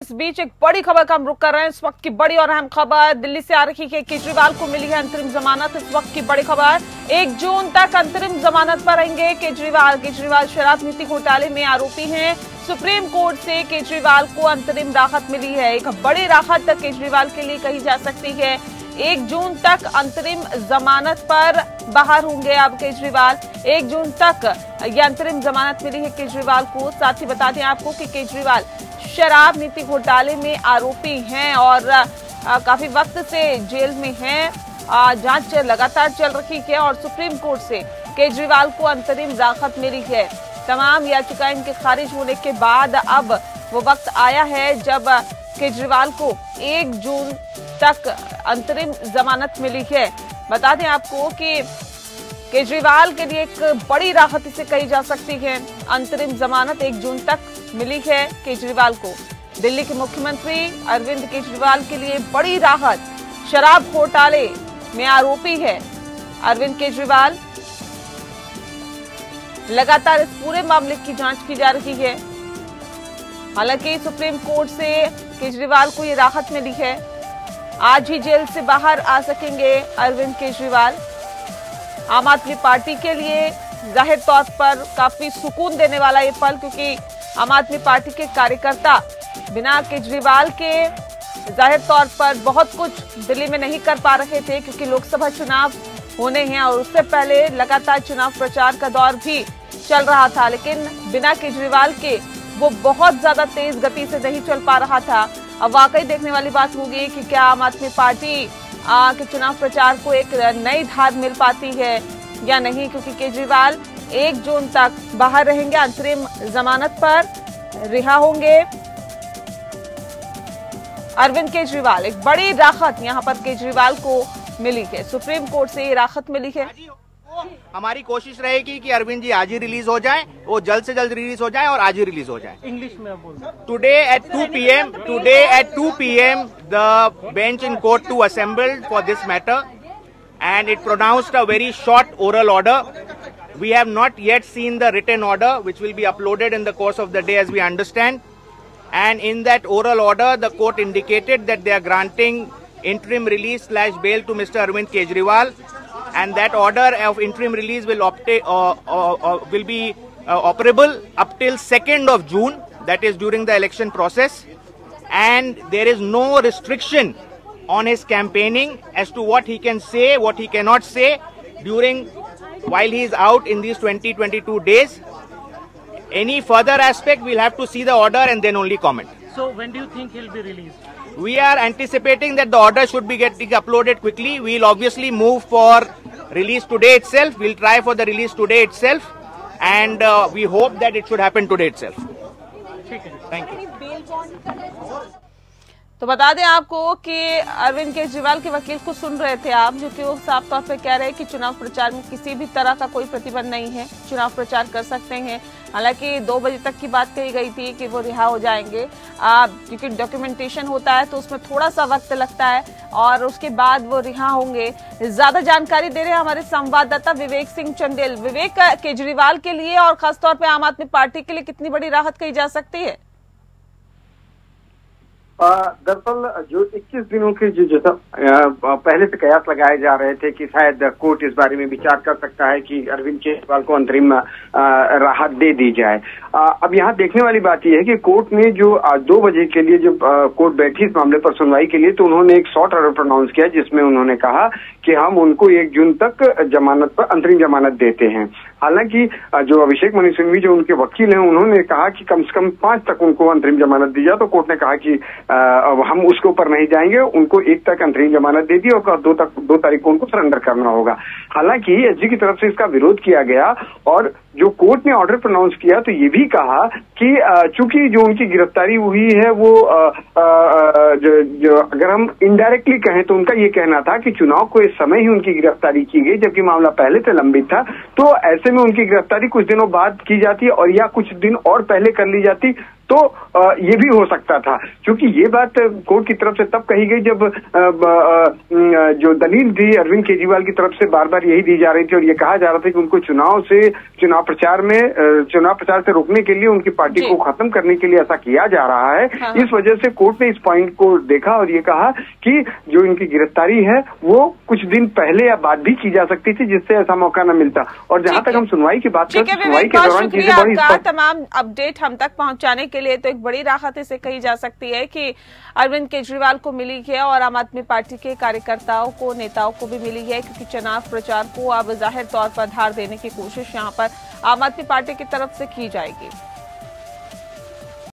इस बीच एक बड़ी खबर का हम रुख कर रहे हैं। इस वक्त की बड़ी और अहम खबर दिल्ली से आ रही है। केजरीवाल को मिली है अंतरिम जमानत। इस वक्त की बड़ी खबर, 1 जून तक अंतरिम जमानत पर रहेंगे केजरीवाल शराब नीति घोटाले में आरोपी हैं। सुप्रीम कोर्ट से केजरीवाल को अंतरिम राहत मिली है। एक बड़ी राहत केजरीवाल के लिए कही जा सकती है। 1 जून तक अंतरिम जमानत पर बाहर होंगे अब केजरीवाल। 1 जून तक ये अंतरिम जमानत मिली है केजरीवाल को। साथ ही बता दें आपको कि केजरीवाल शराब नीति घोटाले में आरोपी हैं और काफी वक्त से जेल में हैं। जांच लगातार चल रही है और सुप्रीम कोर्ट से केजरीवाल को अंतरिम राहत मिली है। तमाम याचिकाएं इनके खारिज होने के बाद अब वो वक्त आया है जब केजरीवाल को 1 जून तक अंतरिम जमानत मिली है। बता दें आपको कि केजरीवाल के लिए एक बड़ी राहत इसे कही जा सकती है। अंतरिम जमानत 1 जून तक मिली है केजरीवाल को। दिल्ली के मुख्यमंत्री अरविंद केजरीवाल के लिए बड़ी राहत। शराब घोटाले में आरोपी है अरविंद केजरीवाल। लगातार इस पूरे मामले की जांच की जा रही है। हालांकि सुप्रीम कोर्ट से केजरीवाल को ये राहत मिली है। आज ही जेल से बाहर आ सकेंगे अरविंद केजरीवाल। आम आदमी पार्टी के लिए जाहिर तौर पर काफी सुकून देने वाला ये पल, क्योंकि आम आदमी पार्टी के कार्यकर्ता बिना केजरीवाल के जाहिर तौर पर बहुत कुछ दिल्ली में नहीं कर पा रहे थे, क्योंकि लोकसभा चुनाव होने हैं और उससे पहले लगातार चुनाव प्रचार का दौर भी चल रहा था। लेकिन बिना केजरीवाल के वो बहुत ज्यादा तेज गति से नहीं चल पा रहा था। अब वाकई देखने वाली बात होगी कि क्या आम आदमी पार्टी के चुनाव प्रचार को एक नई धार मिल पाती है या नहीं, क्योंकि केजरीवाल 1 जून तक बाहर रहेंगे। अंतरिम जमानत पर रिहा होंगे अरविंद केजरीवाल। एक बड़ी राहत यहां पर केजरीवाल को मिली है। सुप्रीम कोर्ट से ये राहत मिली है। हमारी कोशिश रहेगी कि अरविंद जी आज ही रिलीज हो जाएं, वो जल्द से जल्द रिलीज हो जाएं और आज ही रिलीज हो जाएं। इंग्लिश में बोल। Today at 2 p.m. the bench in court 2 assembled for this matter and it pronounced a very short oral order. We have not yet seen the written order, which will be uploaded in the course of the day as we understand. And in that oral order, the court indicated that they are granting interim release / bail to Mr. Arvind Kejriwal. And that order of interim release will be operable up till 2nd of June, that is during the election process. And there is no restriction on his campaigning as to what he can say, what he cannot say while he is out in these 20-22 days. Any further aspect, we'll have to see the order and then only comment. So when do you think he'll be released? We are anticipating that the order should be getting uploaded quickly. We'll obviously move for release today itself. We'll try for the release today itself, and we hope that it should happen today itself. Thank you. तो बता दें आपको कि अरविंद केजरीवाल के वकील को सुन रहे थे आप, जो कि वो साफ तौर पे कह रहे हैं कि चुनाव प्रचार में किसी भी तरह का कोई प्रतिबंध नहीं है, चुनाव प्रचार कर सकते हैं। हालांकि 2 बजे तक की बात कही गई थी कि वो रिहा हो जाएंगे, क्योंकि डॉक्यूमेंटेशन होता है तो उसमें थोड़ा सा वक्त लगता है और उसके बाद वो रिहा होंगे। ज्यादा जानकारी दे रहे हैं हमारे संवाददाता विवेक सिंह चंदेल। विवेक, केजरीवाल के लिए और खासतौर पर आम आदमी पार्टी के लिए कितनी बड़ी राहत कही जा सकती है? दरअसल जो 21 दिनों के जैसा पहले से कयास लगाए जा रहे थे कि शायद कोर्ट इस बारे में विचार कर सकता है कि अरविंद केजरीवाल को अंतरिम राहत दे दी जाए। अब यहाँ देखने वाली बात यह है कि कोर्ट ने जो 2 बजे के लिए जब कोर्ट बैठी इस मामले पर सुनवाई के लिए, तो उन्होंने एक शॉर्ट ऑर्डर प्रोनाउंस किया जिसमें उन्होंने कहा कि हम उनको 1 जून तक जमानत पर अंतरिम जमानत देते हैं। हालांकि जो अभिषेक मनु सिंघवी जो उनके वकील हैं, उन्होंने कहा कि कम से कम 5 तक उनको अंतरिम जमानत दी जाए, तो कोर्ट ने कहा कि हम उसके ऊपर नहीं जाएंगे, उनको 1 तक अंतरिम जमानत दे दी और 2 तारीख को उनको सरेंडर करना होगा। हालांकि एसजी की तरफ से इसका विरोध किया गया और जो कोर्ट ने ऑर्डर प्रोनाउंस किया तो ये भी कहा कि चूंकि जो उनकी गिरफ्तारी हुई है वो जो अगर हम इनडायरेक्टली कहें तो उनका ये कहना था कि चुनाव को इस समय ही उनकी गिरफ्तारी की गई, जबकि मामला पहले से लंबित था। तो ऐसे में उनकी गिरफ्तारी कुछ दिनों बाद की जाती और या कुछ दिन और पहले कर ली जाती तो ये भी हो सकता था, क्योंकि ये बात कोर्ट की तरफ से तब कही गई जब जो दलील थी अरविंद केजरीवाल की तरफ से बार बार यही दी जा रही थी और ये कहा जा रहा था कि उनको चुनाव प्रचार से रोकने के लिए, उनकी पार्टी को खत्म करने के लिए ऐसा किया जा रहा है। हाँ। इस वजह से कोर्ट ने इस पॉइंट को देखा और ये कहा कि जो इनकी गिरफ्तारी है वो कुछ दिन पहले या बाद भी की जा सकती थी, जिससे ऐसा मौका न मिलता। और जहां तक हम सुनवाई की बात करते हैं, सुनवाई के दौरान चीजें बड़ी तमाम अपडेट हम तक पहुंचाने के लिए। तो एक बड़ी राहत इसे कही जा सकती है कि अरविंद केजरीवाल को मिली है और आम आदमी पार्टी के कार्यकर्ताओं को, नेताओं को भी मिली है, क्योंकि चुनाव प्रचार को अब जाहिर तौर पर धार देने की कोशिश यहां पर आम आदमी पार्टी की तरफ से की जाएगी।